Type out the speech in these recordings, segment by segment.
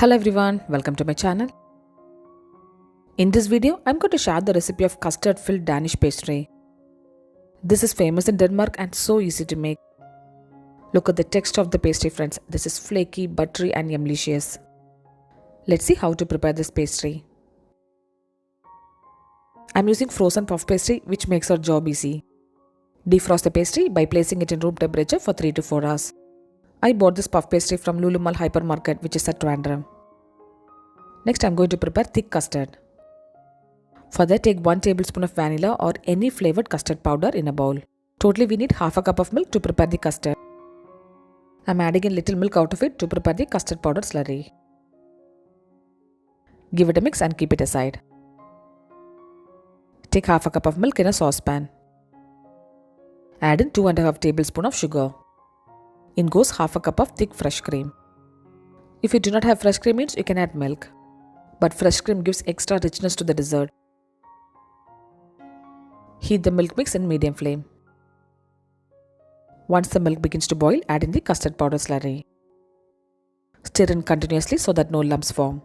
Hello everyone, welcome to my channel. In this video, I'm going to share the recipe of custard filled Danish pastry. This is famous in Denmark and so easy to make. Look at the texture of the pastry friends. This is flaky, buttery and yumlicious. Let's see how to prepare this pastry. I'm using frozen puff pastry which makes our job easy. Defrost the pastry by placing it in room temperature for 3 to 4 hours. I bought this puff pastry from Lulu Mall hypermarket which is at Trivandrum. Next I'm going to prepare thick custard. For that, take 1 tablespoon of vanilla or any flavored custard powder in a bowl. Totally we need half a cup of milk to prepare the custard. I'm adding a little milk out of it to prepare the custard powder slurry. Give it a mix and keep it aside. Take half a cup of milk in a saucepan. Add in 2.5 tablespoons of sugar. In goes half a cup of thick fresh cream. If you do not have fresh cream means you can add milk. But fresh cream gives extra richness to the dessert. Heat the milk mix in medium flame. Once the milk begins to boil, add in the custard powder slurry. Stir in continuously so that no lumps form.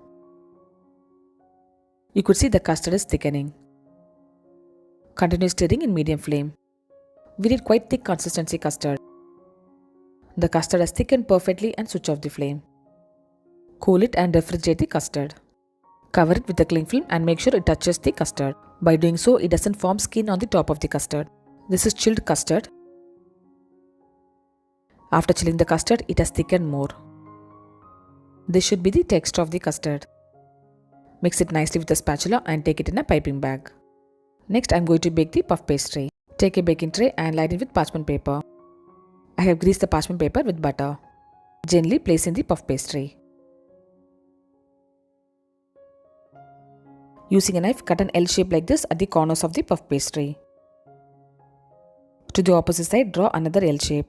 You could see the custard is thickening. Continue stirring in medium flame. We need quite thick consistency custard. The custard has thickened perfectly and switch off the flame. Cool it and refrigerate the custard. Cover it with a cling film and make sure it touches the custard. By doing so, it doesn't form skin on the top of the custard. This is chilled custard. After chilling the custard, it has thickened more. This should be the texture of the custard. Mix it nicely with a spatula and take it in a piping bag. Next, I am going to bake the puff pastry. Take a baking tray and line it with parchment paper. I have greased the parchment paper with butter. Gently place in the puff pastry. Using a knife, cut an L shape like this at the corners of the puff pastry. To the opposite side, draw another L shape.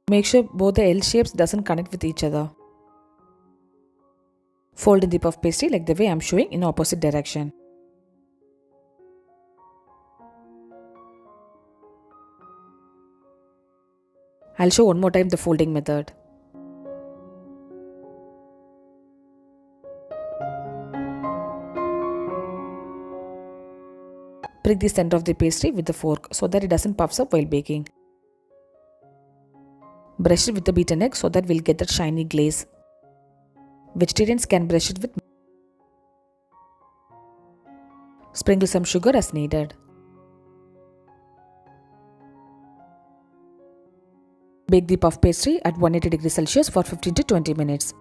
Make sure both the L shapes doesn't connect with each other. Fold in the puff pastry like the way I am showing in opposite direction. I'll show one more time the folding method. Prick the center of the pastry with the fork so that it doesn't puff up while baking. Brush it with the beaten egg so that we'll get that shiny glaze. Vegetarians can brush it with milk. Sprinkle some sugar as needed. Bake the puff pastry at 180 degrees Celsius for 15 to 20 minutes.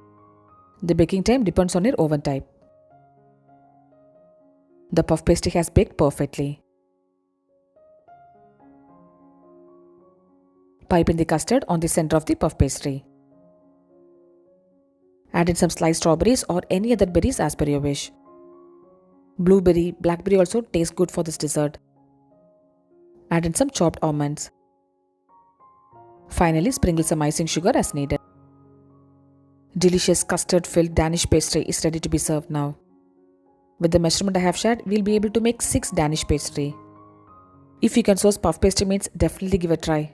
The baking time depends on your oven type. The puff pastry has baked perfectly. Pipe in the custard on the center of the puff pastry. Add in some sliced strawberries or any other berries as per your wish. Blueberry, blackberry also tastes good for this dessert. Add in some chopped almonds. Finally, sprinkle some icing sugar as needed. Delicious custard-filled Danish pastry is ready to be served now. With the measurement I have shared, we'll be able to make 6 Danish pastry. If you can source puff pastry means, definitely give a try.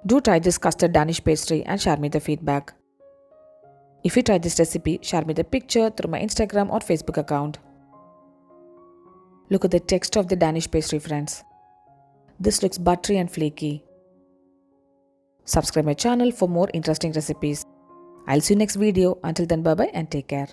Do try this custard Danish pastry and share me the feedback. If you try this recipe, share me the picture through my Instagram or Facebook account. Look at the texture of the Danish pastry friends. This looks buttery and flaky. Subscribe my channel for more interesting recipes. I'll see you next video. Until then, bye bye and take care.